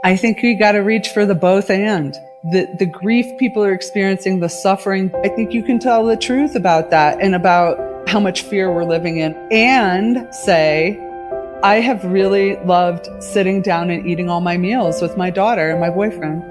I think we got to reach for the both and. The grief people are experiencing, the suffering. I think you can tell the truth about that and about how much fear we're living in, and say, I have really loved sitting down and eating all my meals with my daughter and my boyfriend.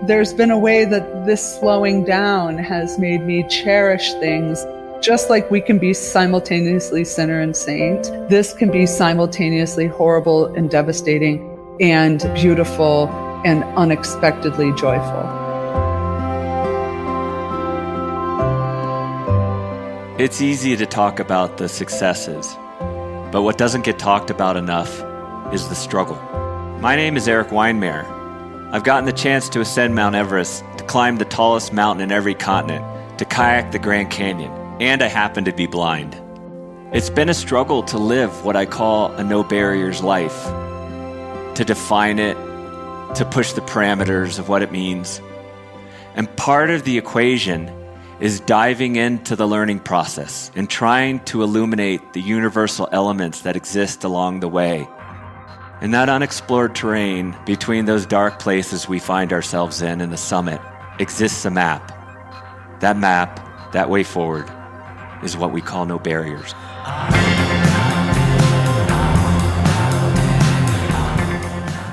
There's been a way that this slowing down has made me cherish things. Just like we can be simultaneously sinner and saint, this can be simultaneously horrible and devastating and beautiful and unexpectedly joyful. It's easy to talk about the successes, but what doesn't get talked about enough is the struggle. My name is Eric Weinmeier. I've gotten the chance to ascend Mount Everest, to climb the tallest mountain in every continent, to kayak the Grand Canyon, and I happen to be blind. It's been a struggle to live what I call a no barriers life, to define it, to push the parameters of what it means. And part of the equation is diving into the learning process and trying to illuminate the universal elements that exist along the way. In that unexplored terrain, between those dark places we find ourselves in and the summit, exists a map. That map, that way forward, is what we call no barriers.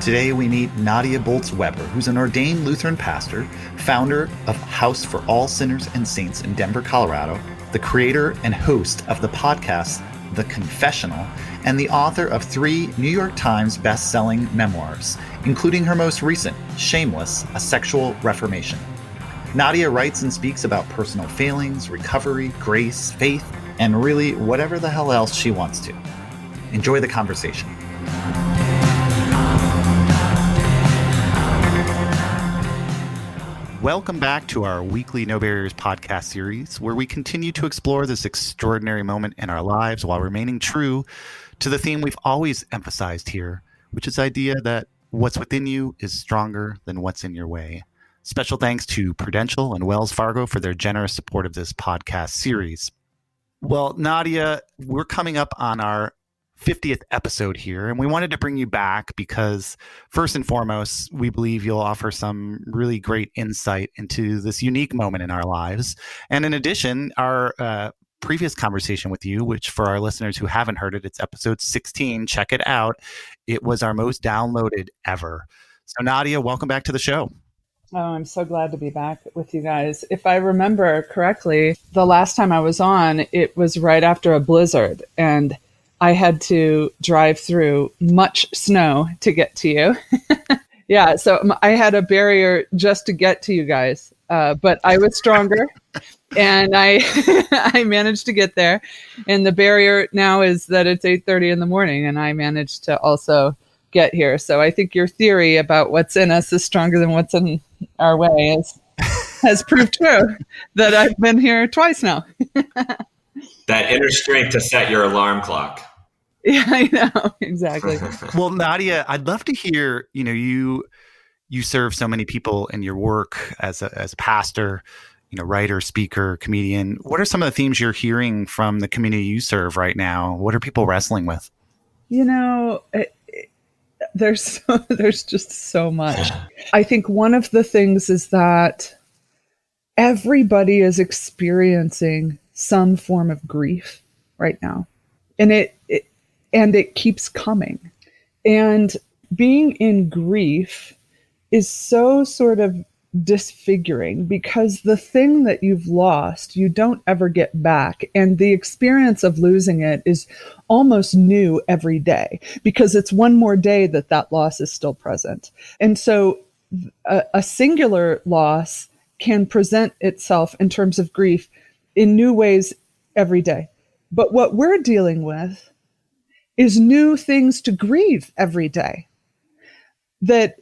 Today we meet Nadia Bolz-Weber, who's an ordained Lutheran pastor, founder of House for All Sinners and Saints in Denver, Colorado, the creator and host of the podcast The Confessional, and the author of 3 New York Times best-selling memoirs, including her most recent, Shameless, A Sexual Reformation. Nadia writes and speaks about personal failings, recovery, grace, faith, and really whatever the hell else she wants to. Enjoy the conversation. Welcome back to our weekly No Barriers podcast series, where we continue to explore this extraordinary moment in our lives while remaining true to the theme we've always emphasized here, which is the idea that what's within you is stronger than what's in your way. Special thanks to Prudential and Wells Fargo for their generous support of this podcast series. Well, Nadia, we're coming up on our 50th episode here, and we wanted to bring you back because first and foremost, we believe you'll offer some really great insight into this unique moment in our lives. And in addition, our previous conversation with you, which for our listeners who haven't heard it, it's episode 16, check it out. It was our most downloaded ever. So Nadia, welcome back to the show. Oh, I'm so glad to be back with you guys. If I remember correctly, the last time I was on, it was right after a blizzard, and I had to drive through much snow to get to you. Yeah, so I had a barrier just to get to you guys, but I was stronger, and I I managed to get there. And the barrier now is that it's 8:30 in the morning, and I managed to also get here. So I think your theory about what's in us is stronger than what's in our way has proved true. That I've been here twice now. That inner strength to set your alarm clock. Yeah, I know. Exactly. Well, Nadia, I'd love to hear, you serve so many people in your work as a pastor, writer, speaker, comedian. What are some of the themes you're hearing from the community you serve right now? What are people wrestling with? There's just so much. I think one of the things is that everybody is experiencing some form of grief right now. And it keeps coming. And being in grief is so sort of disfiguring because the thing that you've lost, you don't ever get back. And the experience of losing it is almost new every day because it's one more day that loss is still present. And so a singular loss can present itself in terms of grief in new ways every day. But what we're dealing with is new things to grieve every day. That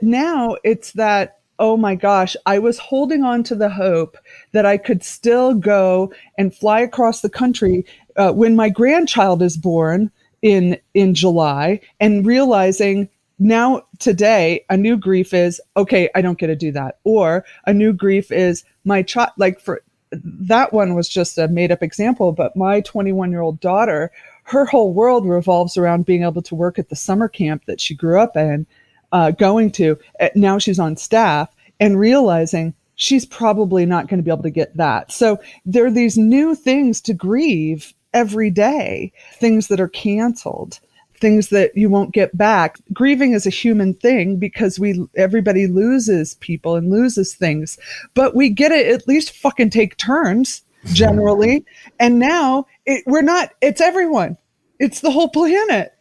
now it's that, oh my gosh, I was holding on to the hope that I could still go and fly across the country when my grandchild is born in July, and realizing now today a new grief is, okay, I don't get to do that. Or a new grief is my child, like for that one was just a made up example, but my 21-year-old daughter, her whole world revolves around being able to work at the summer camp that she grew up in going to. Now she's on staff and realizing she's probably not going to be able to get that. So there are these new things to grieve every day, things that are canceled, things that you won't get back. Grieving is a human thing because everybody loses people and loses things, but we get to at least fucking take turns generally. And now it's everyone. It's the whole planet.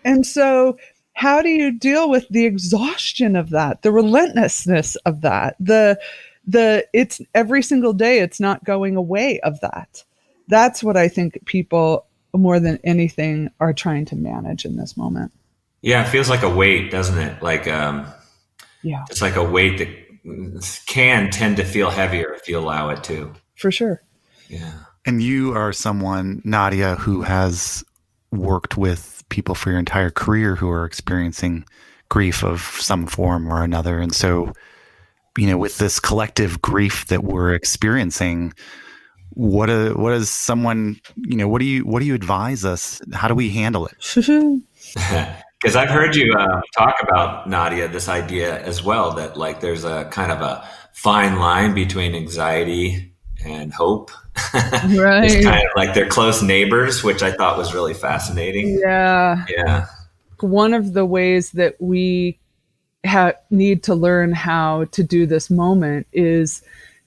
And so how do you deal with the exhaustion of that, the relentlessness of that, it's every single day, it's not going away of that. That's what I think people more than anything are trying to manage in this moment. Yeah, it feels like a weight, doesn't it? Like, it's like a weight that can tend to feel heavier if you allow it to. For sure. Yeah. And you are someone, Nadia, who has worked with people for your entire career who are experiencing grief of some form or another. And so, with this collective grief that we're experiencing, what is someone, what do you advise us? How do we handle it? Because I've heard you talk about, Nadia, this idea as well, that like there's a kind of a fine line between anxiety and hope. Right. It's kind of like they're close neighbors, which I thought was really fascinating. Yeah. Yeah. One of the ways that we need to learn how to do this moment is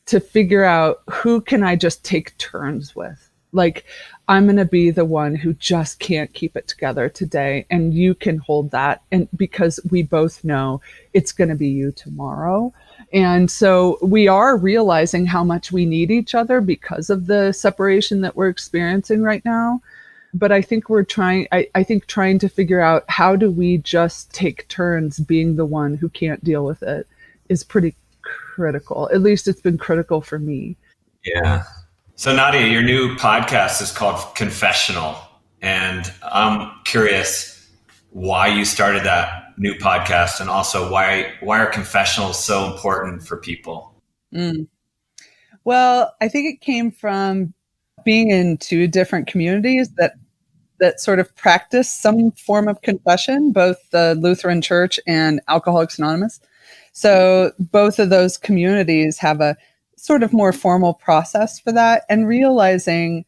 to figure out who can I just take turns with. Like, I'm going to be the one who just can't keep it together today, and you can hold that. And because we both know it's going to be you tomorrow. And so we are realizing how much we need each other because of the separation that we're experiencing right now. But I think trying to figure out how do we just take turns being the one who can't deal with it is pretty critical. At least it's been critical for me. Yeah. So Nadia, your new podcast is called Confessional. And I'm curious why you started that new podcast, and also why are confessionals so important for people? Well, I think it came from being in two different communities that sort of practice some form of confession, both the Lutheran Church and Alcoholics Anonymous. So both of those communities have a sort of more formal process for that, and realizing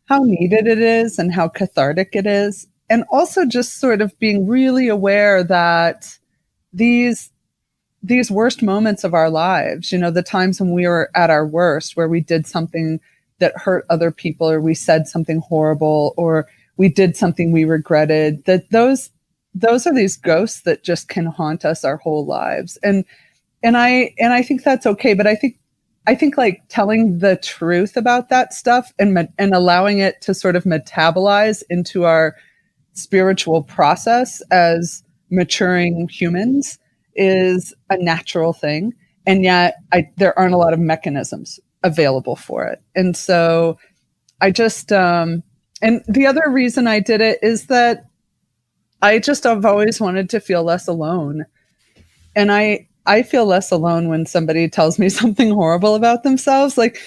how needed it is and how cathartic it is. And also just sort of being really aware that these worst moments of our lives, the times when we were at our worst, where we did something that hurt other people, or we said something horrible, or we did something we regretted, that those are these ghosts that just can haunt us our whole lives. And I think that's okay. But I think like telling the truth about that stuff and allowing it to sort of metabolize into our spiritual process as maturing humans is a natural thing. And yet there aren't a lot of mechanisms available for it. And so I just, and the other reason I did it is that I've always wanted to feel less alone. And I feel less alone when somebody tells me something horrible about themselves. Like,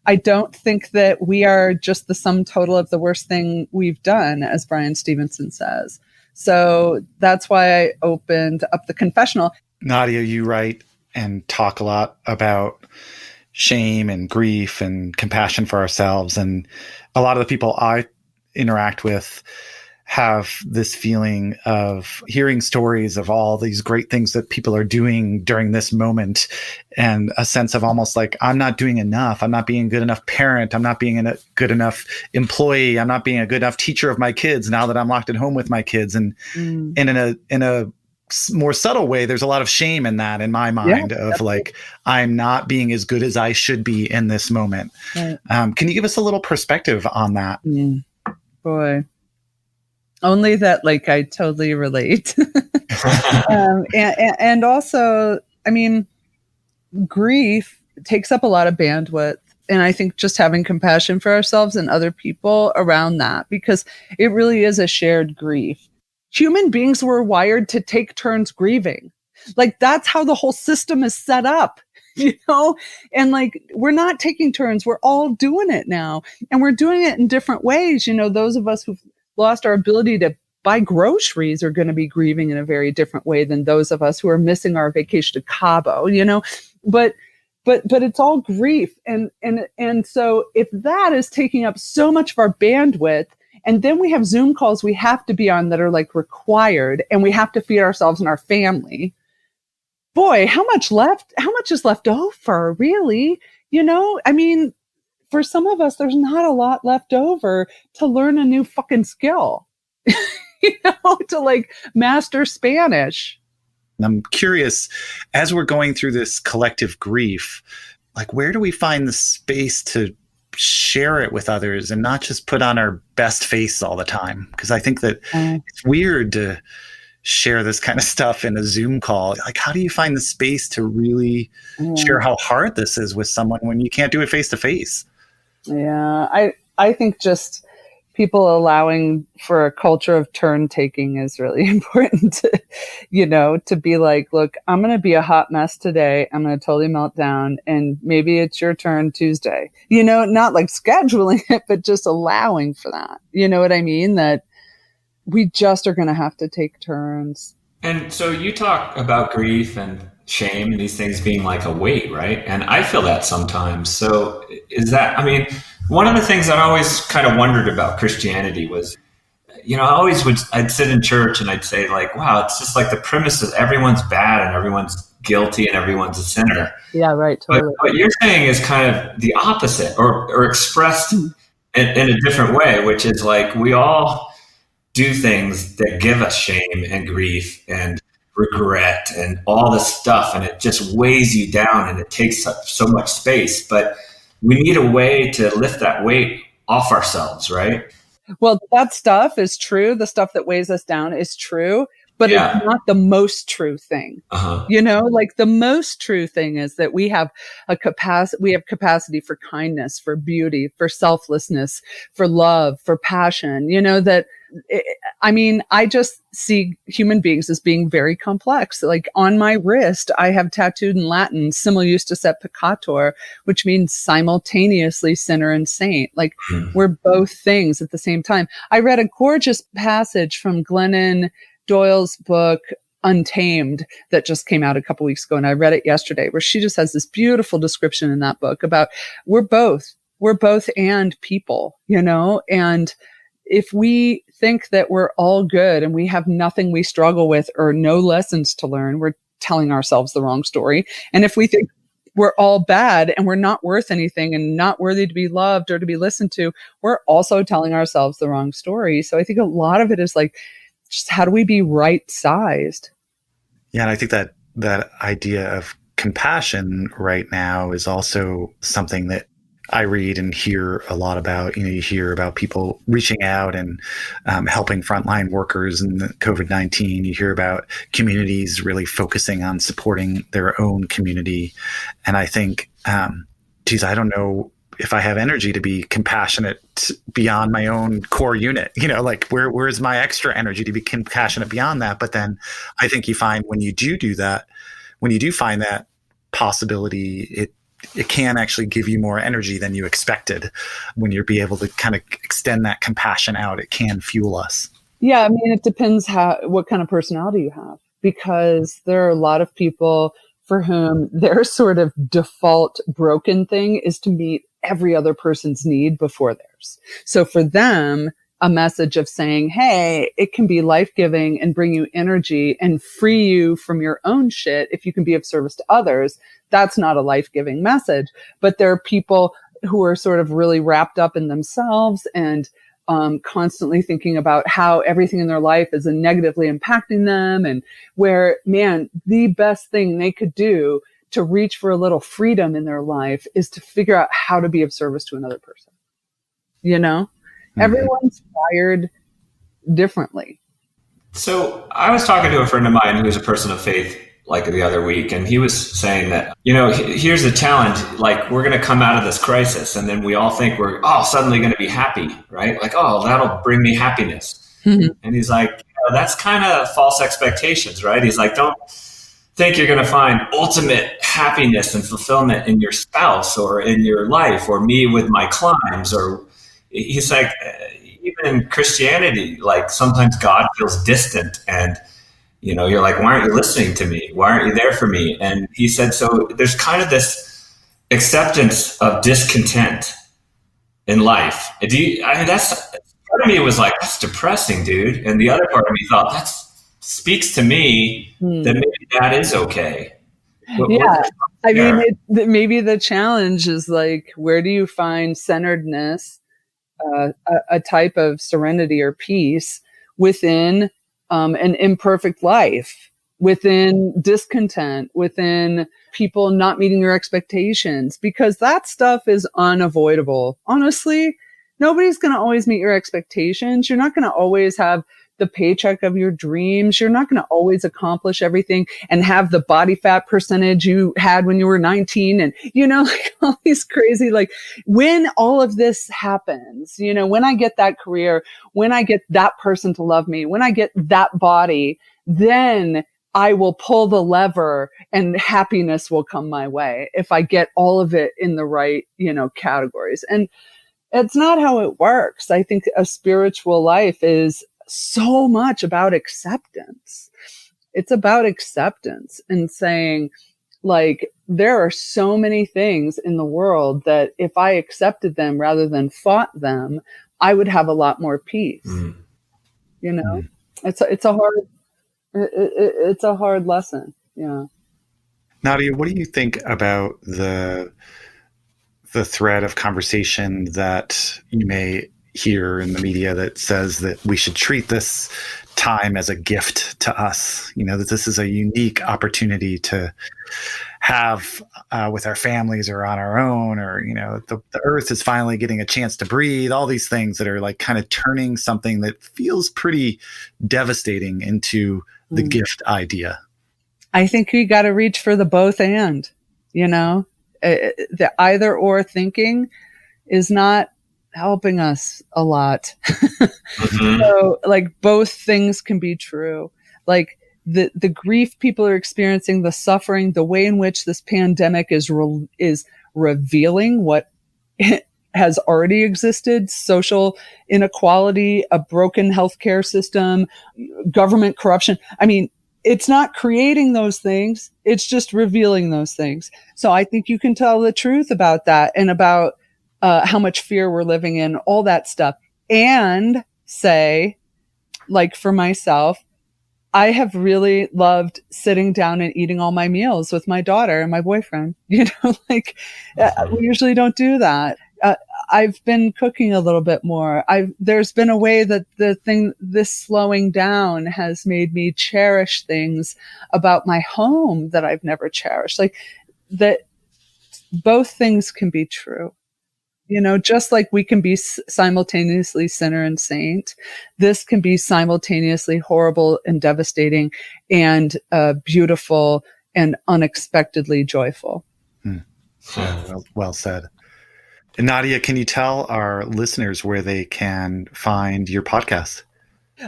I don't think that we are just the sum total of the worst thing we've done, as Brian Stevenson says. So that's why I opened up the confessional. Nadia, you write and talk a lot about shame and grief and compassion for ourselves. And a lot of the people I interact with have this feeling of hearing stories of all these great things that people are doing during this moment, and a sense of almost like, I'm not doing enough. I'm not being a good enough parent. I'm not being a good enough employee. I'm not being a good enough teacher of my kids now that I'm locked at home with my kids. And in a more subtle way, there's a lot of shame in that, in my mind, of like, I'm not being as good as I should be in this moment. Right. Can you give us a little perspective on that? Boy. Only that, like, I totally relate. And also, I mean, grief takes up a lot of bandwidth. And I think just having compassion for ourselves and other people around that, because it really is a shared grief. Human beings were wired to take turns grieving. Like, that's how the whole system is set up, and like, we're not taking turns. We're all doing it now, and we're doing it in different ways. Those of us who've lost our ability to buy groceries are going to be grieving in a very different way than those of us who are missing our vacation to Cabo, but it's all grief. And so if that is taking up so much of our bandwidth, and then we have Zoom calls we have to be on that are like required, and we have to feed ourselves and our family, boy, how much is left over, really? I mean, for some of us, there's not a lot left over to learn a new fucking skill, to like master Spanish. I'm curious, as we're going through this collective grief, like, where do we find the space to share it with others and not just put on our best face all the time? Because I think that it's weird to share this kind of stuff in a Zoom call. Like, how do you find the space to really share how hard this is with someone when you can't do it face to face? Yeah, I think just people allowing for a culture of turn taking is really important to be like, look, I'm going to be a hot mess today. I'm going to totally melt down, and maybe it's your turn Tuesday, not like scheduling it, but just allowing for that. You know what I mean? That we just are going to have to take turns. And so you talk about grief and shame and these things being like a weight, right? And I feel that sometimes. So is that, one of the things that I always kind of wondered about Christianity was, I'd sit in church and I'd say like, wow, it's just like the premise is everyone's bad and everyone's guilty and everyone's a sinner. Yeah, right. Totally. But what you're saying is kind of the opposite, or expressed in a different way, which is like we all do things that give us shame and grief and regret and all this stuff, and it just weighs you down and it takes up so much space. But we need a way to lift that weight off ourselves, right? Well, that stuff is true. The stuff that weighs us down is true, but it's not the most true thing. Like the most true thing is that we have capacity for kindness, for beauty, for selflessness, for love, for passion, I just see human beings as being very complex. Like on my wrist, I have tattooed in Latin, simul justus et peccator, which means simultaneously sinner and saint. Like we're both things at the same time. I read a gorgeous passage from Glennon Doyle's book, Untamed, that just came out a couple weeks ago. And I read it yesterday, where she just has this beautiful description in that book about we're both and people, and if we think that we're all good and we have nothing we struggle with or no lessons to learn, we're telling ourselves the wrong story. And if we think we're all bad and we're not worth anything and not worthy to be loved or to be listened to, we're also telling ourselves the wrong story. So I think a lot of it is like, just how do we be right-sized? Yeah, and I think that idea of compassion right now is also something that I read and hear a lot about. You hear about people reaching out and helping frontline workers in the COVID-19. You hear about communities really focusing on supporting their own community. And I think, I don't know if I have energy to be compassionate beyond my own core unit. Like where's my extra energy to be compassionate beyond that? But then I think you find when you do that, when you do find that possibility, it can actually give you more energy than you expected. When you're be able to kind of extend that compassion out, it can fuel us. Yeah, it depends what kind of personality you have, because there are a lot of people for whom their sort of default broken thing is to meet every other person's need before theirs. So for them, a message of saying, hey, it can be life-giving and bring you energy and free you from your own shit if you can be of service to others. That's not a life-giving message. But there are people who are sort of really wrapped up in themselves and constantly thinking about how everything in their life is negatively impacting them, and where, man, the best thing they could do to reach for a little freedom in their life is to figure out how to be of service to another person. Mm-hmm. Everyone's wired differently. So I was talking to a friend of mine who was a person of faith like the other week, and he was saying that, here's the challenge. Like, we're going to come out of this crisis, and then we all think we're suddenly going to be happy, right? Like, that'll bring me happiness. Mm-hmm. And he's like, that's kind of false expectations, right? He's like, don't think you're going to find ultimate happiness and fulfillment in your spouse or in your life or me with my climbs. Or he's like, even in Christianity, like sometimes God feels distant, and you're like, why aren't you listening to me? Why aren't you there for me? And he said, so there's kind of this acceptance of discontent in life. I mean, that's part of me was like, that's depressing, dude. And the other part of me thought, that speaks to me that maybe that is okay. I mean, maybe the challenge is like, where do you find centeredness, a type of serenity or peace within an imperfect life, within discontent, within people not meeting your expectations, because that stuff is unavoidable. Honestly, nobody's going to always meet your expectations. You're not going to always have the paycheck of your dreams. You're not going to always accomplish everything and have the body fat percentage you had when you were 19. And, like all these crazy, like when all of this happens, when I get that career, when I get that person to love me, when I get that body, then I will pull the lever and happiness will come my way if I get all of it in the right, categories. And it's not how it works. I think a spiritual life is so much about acceptance. It's about acceptance and saying, like, there are so many things in the world that if I accepted them rather than fought them, I would have a lot more peace. It's a hard lesson. Yeah. Nadia, what do you think about the thread of conversation that you may hear in the media that says that we should treat this time as a gift to us, that this is a unique opportunity to have with our families or on our own, or, the earth is finally getting a chance to breathe, all these things that are like kind of turning something that feels pretty devastating into the gift idea? I think we got to reach for the both and, the either or thinking is not helping us a lot. So like both things can be true. Like the grief people are experiencing, the suffering, the way in which this pandemic is revealing what has already existed, social inequality, a broken healthcare system, government corruption. I mean, it's not creating those things. It's just revealing those things. So I think you can tell the truth about that and about how much fear we're living in, all that stuff. And say, like for myself, I have really loved sitting down and eating all my meals with my daughter and my boyfriend. We usually don't do that. I've been cooking a little bit more. There's been a way that this slowing down has made me cherish things about my home that I've never cherished. Like that, both things can be true. Just like we can be simultaneously sinner and saint, this can be simultaneously horrible and devastating and beautiful and unexpectedly joyful. Well said. And Nadia, can you tell our listeners where they can find your podcast?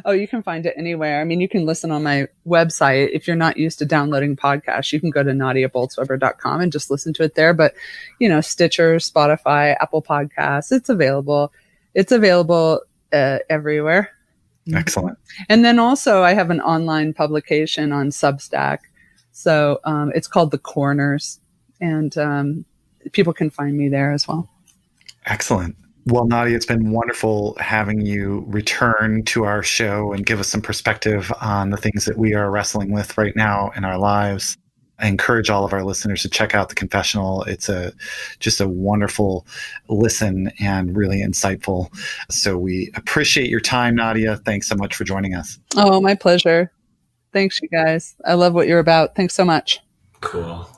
Oh, you can find it anywhere. I mean, you can listen on my website. If you're not used to downloading podcasts, you can go to nadiaboltzweber.com and just listen to it there. But, Stitcher, Spotify, Apple Podcasts, it's available. It's available everywhere. Excellent. And then also I have an online publication on Substack. So it's called The Corners, and people can find me there as well. Excellent. Well, Nadia, it's been wonderful having you return to our show and give us some perspective on the things that we are wrestling with right now in our lives. I encourage all of our listeners to check out The Confessional. It's just a wonderful listen and really insightful. So we appreciate your time, Nadia. Thanks so much for joining us. Oh, my pleasure. Thanks, you guys. I love what you're about. Thanks so much. Cool.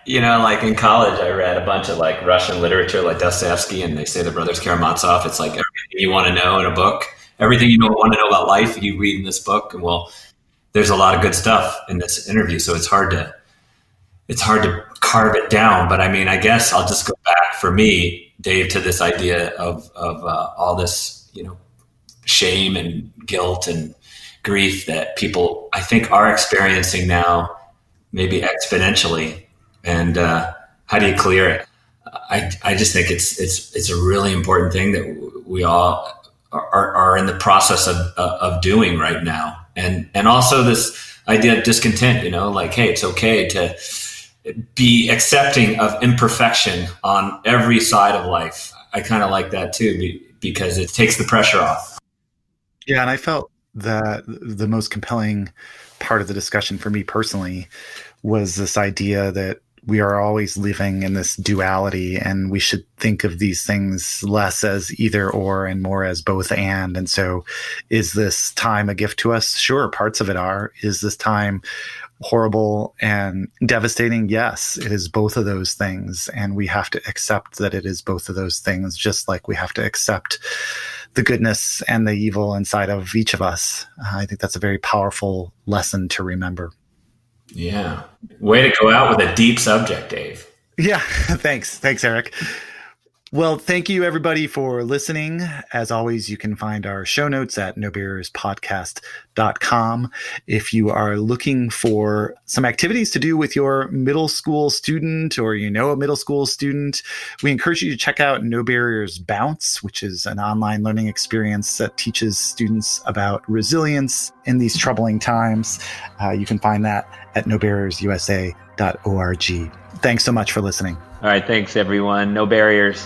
Like in college, I read a bunch of like Russian literature, like Dostoevsky, and they say the Brothers Karamazov. It's like everything you want to know in a book, everything you want to know about life, you read in this book. And well, there's a lot of good stuff in this interview, so it's hard to carve it down. But I mean, I guess I'll just go back for me, Dave, to this idea of all this, shame and guilt and grief that people, I think, are experiencing now, maybe exponentially. And how do you clear it? I just think it's a really important thing that we all are in the process of doing right now. And also this idea of discontent, like, hey, it's okay to be accepting of imperfection on every side of life. I kind of like that too, because it takes the pressure off. Yeah, and I felt that the most compelling part of the discussion for me personally was this idea that we are always living in this duality, and we should think of these things less as either or and more as both and. And so is this time a gift to us? Sure, parts of it are. Is this time horrible and devastating? Yes, it is both of those things. And we have to accept that it is both of those things, just like we have to accept the goodness and the evil inside of each of us. I think that's a very powerful lesson to remember. Yeah. Way to go out with a deep subject, Dave. Yeah. Thanks. Thanks, Eric. Well, thank you, everybody, for listening. As always, you can find our show notes at nobarrierspodcast.com. If you are looking for some activities to do with your middle school student, or a middle school student, we encourage you to check out No Barriers Bounce, which is an online learning experience that teaches students about resilience in these troubling times. You can find that at nobarriersusa.org. Thanks so much for listening. All right. Thanks, everyone. No barriers.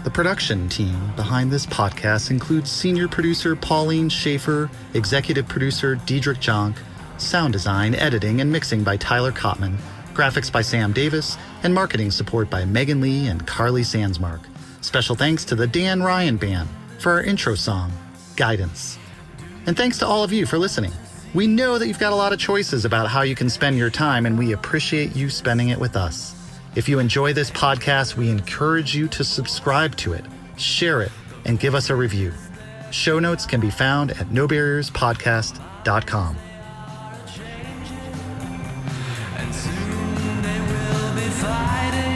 The production team behind this podcast includes senior producer Pauline Schaefer, executive producer Diedrich Jonk, sound design, editing, and mixing by Tyler Kottman, graphics by Sam Davis, and marketing support by Megan Lee and Carly Sandsmark. Special thanks to the Dan Ryan Band for our intro song, Guidance. And thanks to all of you for listening. We know that you've got a lot of choices about how you can spend your time, and we appreciate you spending it with us. If you enjoy this podcast, we encourage you to subscribe to it, share it, and give us a review. Show notes can be found at nobarrierspodcast.com. And soon they will be fighting.